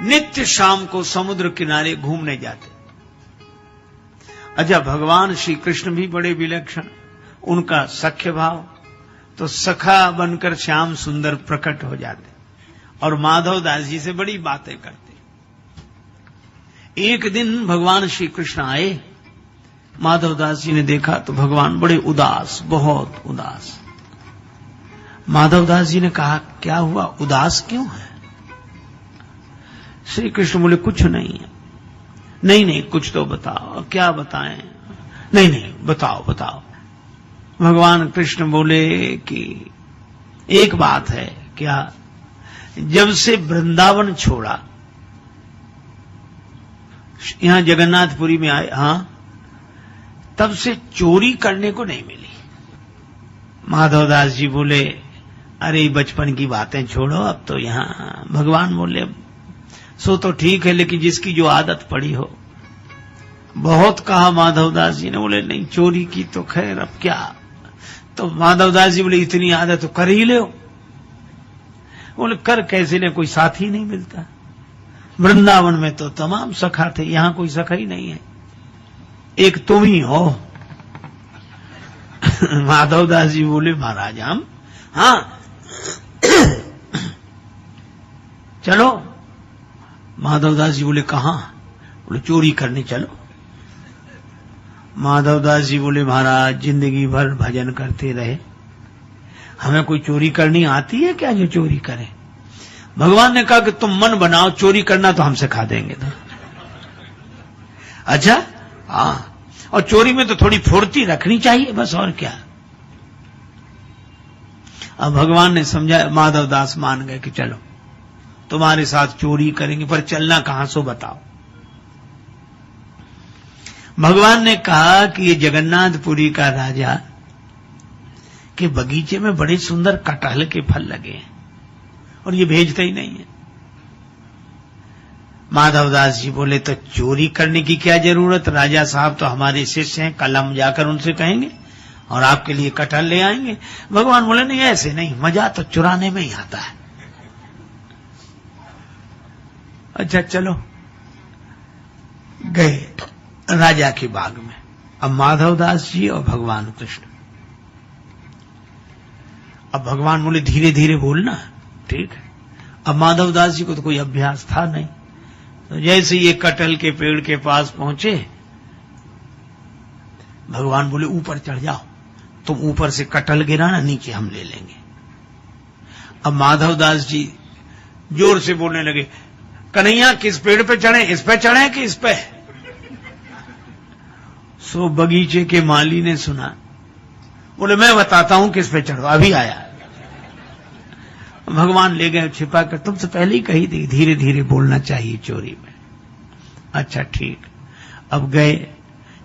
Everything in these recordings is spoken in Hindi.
नित्य शाम को समुद्र किनारे घूमने जाते। अच्छा, भगवान श्री कृष्ण भी बड़े विलक्षण, उनका सख्य भाव, तो सखा बनकर श्याम सुंदर प्रकट हो जाते और माधव दास जी से बड़ी बातें करते। एक दिन भगवान श्री कृष्ण आए, माधव दास जी ने देखा तो भगवान बड़े उदास, बहुत उदास। माधव दास जी ने कहा, क्या हुआ, उदास क्यों है? श्री कृष्ण बोले, कुछ नहीं है। नहीं, कुछ तो बताओ। क्या बताएं? नहीं, बताओ। भगवान कृष्ण बोले कि एक बात है। क्या? जब से वृंदावन छोड़ा, यहां जगन्नाथपुरी में आए, हां, तब से चोरी करने को नहीं मिली। माधव दास जी बोले, अरे बचपन की बातें छोड़ो, अब तो यहां। भगवान बोले, सो तो ठीक है, लेकिन जिसकी जो आदत पड़ी हो। बहुत कहा माधव दास जी ने, बोले नहीं, चोरी की तो खैर अब क्या। तो माधव दास जी बोले, इतनी आदत तो कर ही ले। बोले, कर कैसे ले, कोई साथी नहीं मिलता। वृंदावन में तो तमाम सखा थे, यहां कोई सखा ही नहीं है, एक तुम ही हो। माधव दास जी बोले, महाराज हम, हाँ चलो। माधव दास जी बोले, कहां? बोले, चोरी करने चलो। माधव दास जी बोले, महाराज जिंदगी भर भजन करते रहे, हमें कोई चोरी करनी आती है क्या जो चोरी करे? भगवान ने कहा कि तुम मन बनाओ, चोरी करना तो हम सिखा देंगे। तो अच्छा, हाँ, और चोरी में तो थोड़ी फुर्ती रखनी चाहिए, बस, और क्या। अब भगवान ने समझाया, माधव दास मान गए कि चलो तुम्हारे साथ चोरी करेंगे, पर चलना कहां सो बताओ। भगवान ने कहा कि ये जगन्नाथपुरी का राजा के बगीचे में बड़े सुंदर कटहल के फल लगे हैं और ये भेजते ही नहीं है। माधव दास जी बोले, तो चोरी करने की क्या जरूरत, राजा साहब तो हमारे शिष्य हैं, कल हम जाकर उनसे कहेंगे और आपके लिए कटहल ले आएंगे। भगवान बोले, नहीं, ऐसे नहीं, मजा तो चुराने में ही आता है। अच्छा चलो, गए राजा के बाग में। अब माधव दास जी और भगवान कृष्ण। अब भगवान बोले, धीरे धीरे बोलना, ठीक है। अब माधव दास जी को तो कोई अभ्यास था नहीं, तो जैसे ये कटहल के पेड़ के पास पहुंचे, भगवान बोले, ऊपर चढ़ जाओ, तुम ऊपर से कटहल गिराना, नीचे हम ले लेंगे। अब माधव दास जी जोर से बोलने लगे, कन्हैया किस पेड़ पे चढ़े, इस पे चढ़े कि इस पे? सो बगीचे के माली ने सुना, बोले, मैं बताता हूं किस पे चढ़ो, अभी आया। भगवान ले गए छिपा कर, तुमसे पहले ही कही थी धीरे धीरे बोलना चाहिए चोरी में। अच्छा ठीक। अब गए,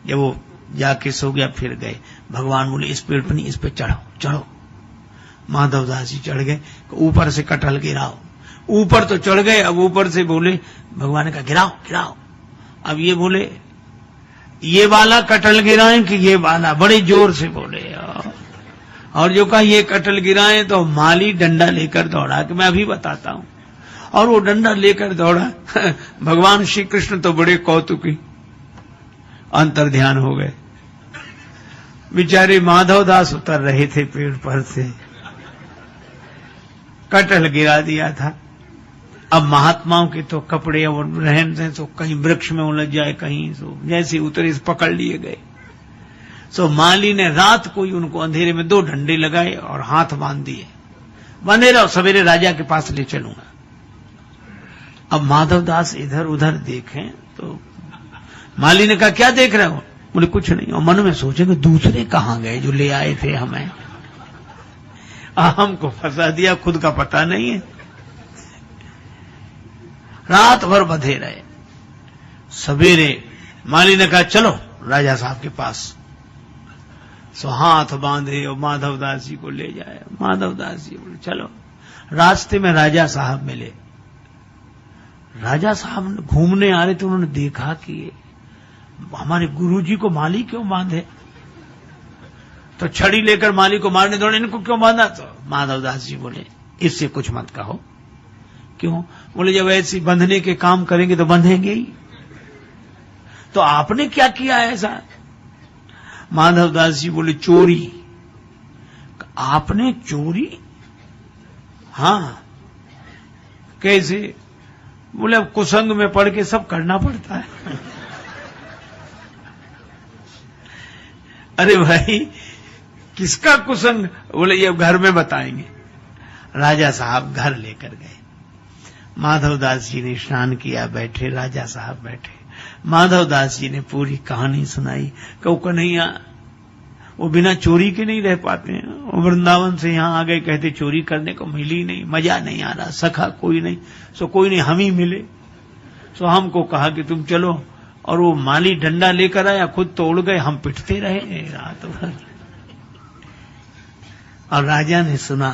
जब वो जाके सो गया, फिर गए। भगवान बोले, इस पेड़ पर नहीं, इस पे चढ़ो, चढ़ो। माधव दास जी चढ़ गए, ऊपर से कटहल गिराओ। ऊपर तो चढ़ गए, अब ऊपर से बोले, भगवान ने कहा, गिराओ गिराओ। अब ये बोले, ये वाला कटहल गिराएं कि ये वाला, बड़े जोर से बोले। और जो कहा ये कटहल गिराएं, तो माली डंडा लेकर दौड़ा कि मैं अभी बताता हूं। और वो डंडा लेकर दौड़ा। भगवान श्री कृष्ण तो बड़े कौतुकी, अंतर ध्यान हो गए। बेचारे माधव दास उतर रहे थे पेड़ पर से, कटहल गिरा दिया था। अब महात्माओं के तो कपड़े और रहन सहन तो कहीं वृक्ष में उलझ जाए, कहीं तो जैसे उतरे पकड़ लिए गए। सो माली ने रात को ही उनको अंधेरे में 2 डंडे लगाए और हाथ बांध दिए, बंधे रहो, सवेरे राजा के पास ले चलूंगा। अब माधव दास इधर उधर देखें तो माली ने कहा, क्या देख रहे हो? बोले, कुछ नहीं। और मन में सोचेंगे, दूसरे कहां गए जो ले आए थे हमें? हमको फंसा दिया, खुद का पता नहीं है। रात भर बंधे रहे। सवेरे माली ने कहा, चलो राजा साहब के पास। सो हाथ बांधे और माधव दास जी को ले जाए। माधव दास जी बोले, चलो। रास्ते में राजा साहब मिले। राजा साहब घूमने आ रहे थे, उन्होंने देखा कि हमारे गुरुजी को माली क्यों बांधे, तो छड़ी लेकर माली को मारने दौड़े, इनको क्यों बांधा? तो माधव दास जी बोले, इससे कुछ मत कहो, क्यों? बोले जब ऐसी बंधने के काम करेंगे तो बंधेंगे ही। तो आपने क्या किया ऐसा? माधवदास जी बोले चोरी। आपने चोरी? हाँ। कैसे? बोले अब कुसंग में पड़ के सब करना पड़ता है। अरे भाई किसका कुसंग? बोले ये घर में बताएंगे। राजा साहब घर लेकर गए। माधवदास जी ने स्नान किया, बैठे। राजा साहब बैठे। माधवदास जी ने पूरी कहानी सुनाई। कहो कन्हैया वो बिना चोरी के नहीं रह पाते हैं। वो वृंदावन से यहाँ आ गए, कहते चोरी करने को मिली नहीं, मजा नहीं आ रहा, सखा कोई नहीं, सो कोई नहीं हम ही मिले। सो हमको कहा कि तुम चलो, और वो माली डंडा लेकर आया, खुद तो उड़ गए, हम पिटते रहे रात भर। और राजा ने सुना।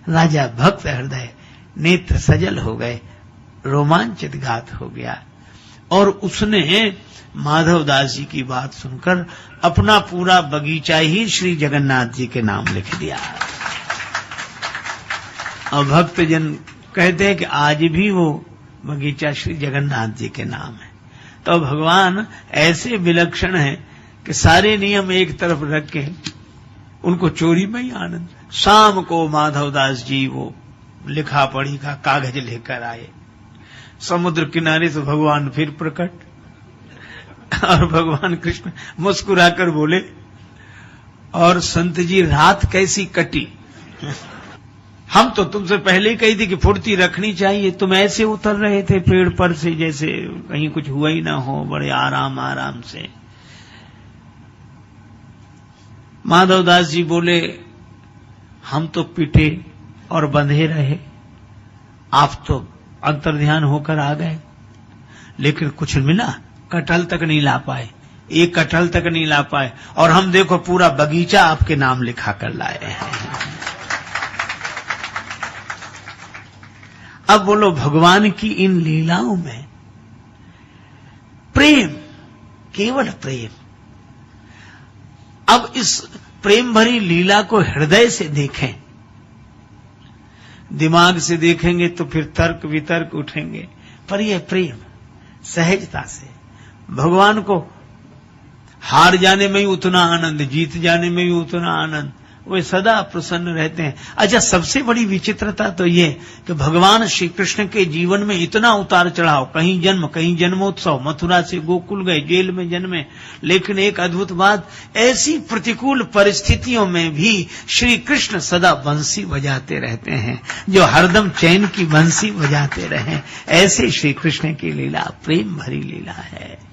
राजा भक्त हृदय, नेत्र सजल हो गए, रोमांचित घात हो गया, और उसने माधवदास जी की बात सुनकर अपना पूरा बगीचा ही श्री जगन्नाथ जी के नाम लिख दिया। और भक्तजन कहते हैं कि आज भी वो बगीचा श्री जगन्नाथ जी के नाम है। तो भगवान ऐसे विलक्षण है कि सारे नियम एक तरफ रख के उनको चोरी में ही आनंद। शाम को माधवदास जी वो लिखा पढ़ी का कागज लेकर आए। समुद्र किनारे से भगवान फिर प्रकट, और भगवान कृष्ण मुस्कुराकर बोले, और संत जी रात कैसी कटी? हम तो तुमसे पहले ही कही थी कि फुर्ती रखनी चाहिए, तुम ऐसे उतर रहे थे पेड़ पर से जैसे कहीं कुछ हुआ ही ना हो, बड़े आराम आराम से। माधवदास जी बोले, हम तो पिटे और बंधे रहे, आप तो अंतर्ध्यान होकर आ गए, लेकिन कुछ मिला? कटहल तक नहीं ला पाए, एक कटहल तक नहीं ला पाए, और हम देखो पूरा बगीचा आपके नाम लिखा कर लाए हैं। अब बोलो भगवान की इन लीलाओं में प्रेम, केवल प्रेम। अब इस प्रेम भरी लीला को हृदय से देखें। दिमाग से देखेंगे तो फिर तर्क वितर्क उठेंगे, पर यह प्रेम सहजता से। भगवान को हार जाने में ही उतना आनंद, जीत जाने में भी उतना आनंद, वे सदा प्रसन्न रहते हैं। अच्छा, सबसे बड़ी विचित्रता तो ये कि भगवान श्री कृष्ण के जीवन में इतना उतार चढ़ाव, कहीं जन्म, कहीं जन्मोत्सव, मथुरा से गोकुल गए, जेल में जन्मे, लेकिन एक अद्भुत बात, ऐसी प्रतिकूल परिस्थितियों में भी श्री कृष्ण सदा बंसी बजाते रहते हैं, जो हरदम चैन की बंसी बजाते रहे। ऐसे श्री कृष्ण की लीला प्रेम भरी लीला है।